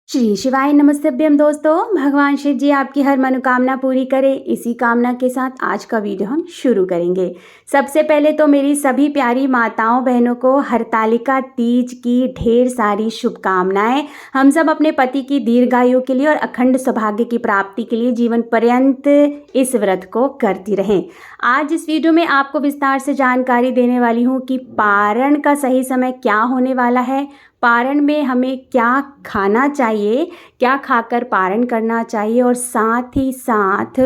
श्री शिवाय नमस्तभ्यम दोस्तों। भगवान शिव जी आपकी हर मनोकामना पूरी करे, इसी कामना के साथ आज का वीडियो हम शुरू करेंगे। सबसे पहले तो मेरी सभी प्यारी माताओं बहनों को हरतालिका तीज की ढेर सारी शुभकामनाएं। हम सब अपने पति की दीर्घायु के लिए और अखंड सौभाग्य की प्राप्ति के लिए जीवन पर्यंत इस व्रत को करती रहें। आज इस वीडियो में आपको विस्तार से जानकारी देने वाली हूँ कि पारण का सही समय क्या होने वाला है, पारण में हमें क्या खाना चाहिए, क्या खाकर पारण करना चाहिए, और साथ ही साथ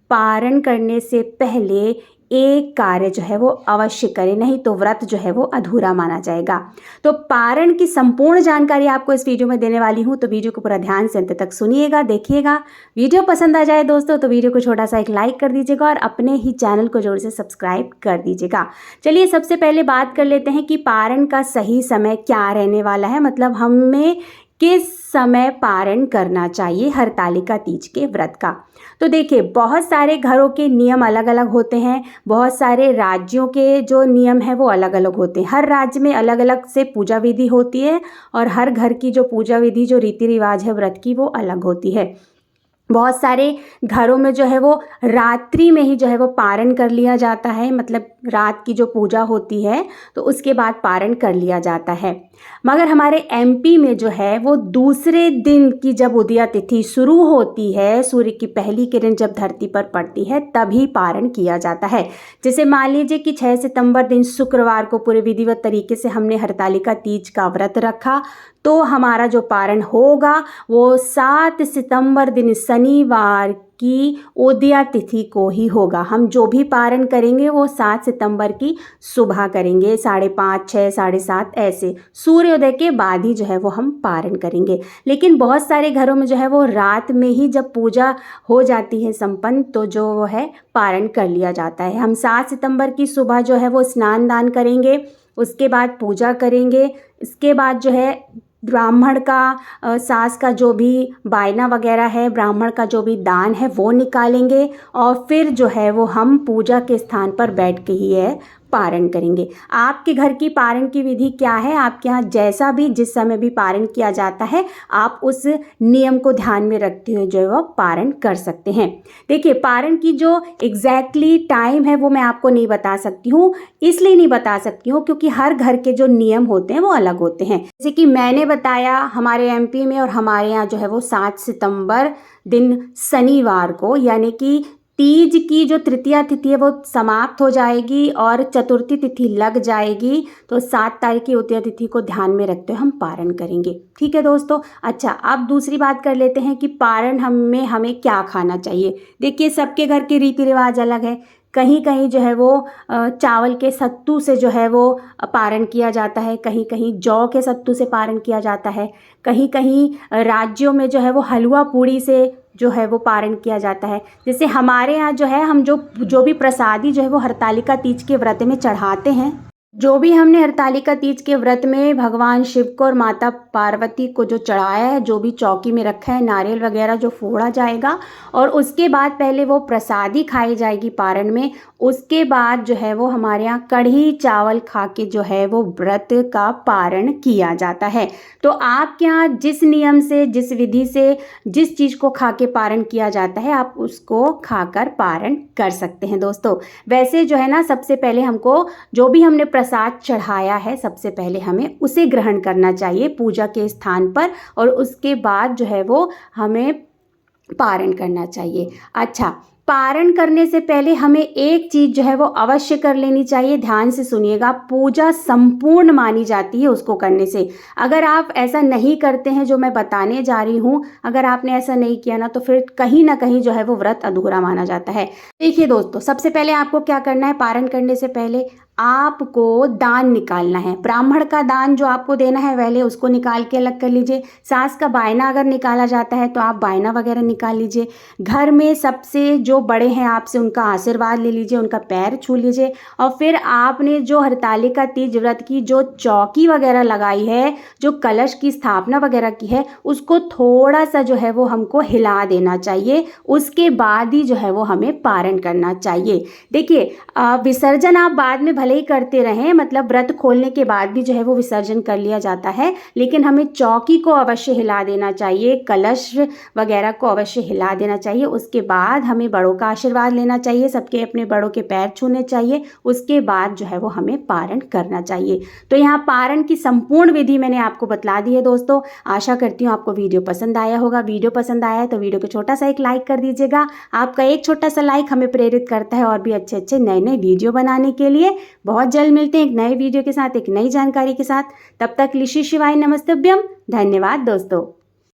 पारण करने से पहले एक कार्य जो है वो अवश्य करें, नहीं तो व्रत जो है वो अधूरा माना जाएगा। तो पारण की संपूर्ण जानकारी आपको इस वीडियो में देने वाली हूँ, तो वीडियो को पूरा ध्यान से अंत तक सुनिएगा, देखिएगा। वीडियो पसंद आ जाए दोस्तों तो वीडियो को छोटा सा एक लाइक कर दीजिएगा और अपने ही चैनल को जोर से सब्सक्राइब कर दीजिएगा। चलिए सबसे पहले बात कर लेते हैं कि पारण का सही समय क्या रहने वाला है, मतलब हमें किस समय पारण करना चाहिए हरतालिका तीज के व्रत का। तो देखिए, बहुत सारे घरों के नियम अलग अलग होते हैं, बहुत सारे राज्यों के जो नियम हैं वो अलग अलग होते हैं। हर राज्य में अलग अलग से पूजा विधि होती है और हर घर की जो पूजा विधि, जो रीति रिवाज है व्रत की, वो अलग होती है। बहुत सारे घरों में जो है वो रात्रि में ही जो है वो पारण कर लिया जाता है, मतलब रात की जो पूजा होती है तो उसके बाद पारण कर लिया जाता है। मगर हमारे एमपी में जो है वो दूसरे दिन की जब उदया तिथि शुरू होती है, सूर्य की पहली किरण जब धरती पर पड़ती है तभी पारण किया जाता है। जैसे मान लीजिए कि 6 सितंबर दिन शुक्रवार को पूरे विधिवत तरीके से हमने हरतालिका तीज का व्रत रखा, तो हमारा जो पारण होगा वो 7 सितंबर दिन शनिवार की उदया तिथि को ही होगा। हम जो भी पारण करेंगे वो 7 सितंबर की सुबह करेंगे, 5:30, 6, 7:30 ऐसे सूर्योदय के बाद ही जो है वो हम पारण करेंगे। लेकिन बहुत सारे घरों में जो है वो रात में ही जब पूजा हो जाती है संपन्न, तो जो वो है पारण कर लिया जाता है। हम 7 सितंबर की सुबह जो है वो स्नान दान करेंगे, उसके बाद पूजा करेंगे, इसके बाद जो है ब्राह्मण का सास का जो भी बायना वगैरह है, ब्राह्मण का जो भी दान है वो निकालेंगे और फिर जो है वो हम पूजा के स्थान पर बैठ के ही है पारण करेंगे। आपके घर की पारण की विधि क्या है, आपके यहाँ जैसा भी जिस समय भी पारण किया जाता है, आप उस नियम को ध्यान में रखते हुए जो है वो पारण कर सकते हैं। देखिए, पारण की जो एग्जैक्टली टाइम है वो मैं आपको नहीं बता सकती हूँ, इसलिए नहीं बता सकती हूँ क्योंकि हर घर के जो नियम होते हैं वो अलग होते हैं। जैसे कि मैंने बताया हमारे एमपी में और हमारे यहाँ जो है वो 7 सितंबर दिन शनिवार को, यानी कि तीज की जो तृतीया तिथि है वो समाप्त हो जाएगी और चतुर्थी तिथि लग जाएगी, तो 7 तारीख की उदया तिथि को ध्यान में रखते हुए हम पारण करेंगे। ठीक है दोस्तों। अच्छा, अब दूसरी बात कर लेते हैं कि पारण हमें क्या खाना चाहिए। देखिए, सबके घर के रीति रिवाज अलग है। कहीं कहीं जो है वो चावल के सत्तू से जो है वो पारण किया जाता है, कहीं कहीं जौ के सत्तू से पारण किया जाता है, कहीं कहीं राज्यों में जो है वो हलवा पूड़ी से जो है वो पारण किया जाता है। जैसे हमारे यहाँ जो है, हम जो भी प्रसादी जो है वो हरतालिका तीज के व्रत में चढ़ाते हैं, जो भी हमने हरतालिका तीज के व्रत में भगवान शिव को और माता पार्वती को जो चढ़ाया है, जो भी चौकी में रखा है, नारियल वगैरह जो फोड़ा जाएगा और उसके बाद पहले वो प्रसादी खाई जाएगी पारण में। उसके बाद जो है वो हमारे यहाँ कढ़ी चावल खा के जो है वो व्रत का पारण किया जाता है। तो आपके यहाँ जिस नियम से, जिस विधि से, जिस चीज़ को खा के पारण किया जाता है, आप उसको खाकर पारण कर सकते हैं दोस्तों। वैसे जो है ना, सबसे पहले हमको जो भी हमने प्रसाद चढ़ाया है, सबसे पहले हमें उसे ग्रहण करना चाहिए पूजा के स्थान पर, और उसके बाद जो है वो हमें पारण करना चाहिए। अच्छा, पारण करने से पहले हमें एक चीज़ जो है वो अवश्य कर लेनी चाहिए, ध्यान से सुनिएगा। पूजा संपूर्ण मानी जाती है उसको करने से। अगर आप ऐसा नहीं करते हैं जो मैं बताने जा रही हूँ, अगर आपने ऐसा नहीं किया ना, तो फिर कहीं ना कहीं जो है वो व्रत अधूरा माना जाता है। देखिए दोस्तों, सबसे पहले आपको क्या करना है, पारण करने से पहले आपको दान निकालना है। ब्राह्मण का दान जो आपको देना है पहले उसको निकाल के अलग कर लीजिए। सास का बायना अगर निकाला जाता है तो आप बायना वगैरह निकाल लीजिए। घर में सबसे जो बड़े हैं आपसे उनका आशीर्वाद ले लीजिए, उनका पैर छू लीजिए। और फिर आपने जो हरतालिका तीज व्रत की जो चौकी वगैरह लगाई है, जो कलश की स्थापना वगैरह की है, उसको थोड़ा सा जो है वो हमको हिला देना चाहिए। उसके बाद ही जो है वो हमें पारण करना चाहिए। देखिए, विसर्जन आप बाद में भले ही करते रहें, मतलब व्रत खोलने के बाद भी जो है वो विसर्जन कर लिया जाता है, लेकिन हमें चौकी को अवश्य हिला देना चाहिए, कलश वगैरह को अवश्य हिला देना चाहिए। उसके बाद हमें बड़ों का आशीर्वाद लेना चाहिए, सबके अपने बड़ों के पैर छूने चाहिए। उसके बाद जो है वो हमें पारण करना चाहिए। तो यहाँ पारण की संपूर्ण विधि मैंने आपको बतला दी है दोस्तों। आशा करती हूँ आपको वीडियो पसंद आया होगा। वीडियो पसंद आया है तो वीडियो को छोटा सा एक लाइक कर दीजिएगा। आपका एक छोटा सा लाइक हमें प्रेरित करता है और भी अच्छे अच्छे नए नए वीडियो बनाने के लिए। बहुत जल्द मिलते हैं एक नए वीडियो के साथ, एक नई जानकारी के साथ। तब तक लिशि शिवाय नमस्तभ्यम। धन्यवाद दोस्तों।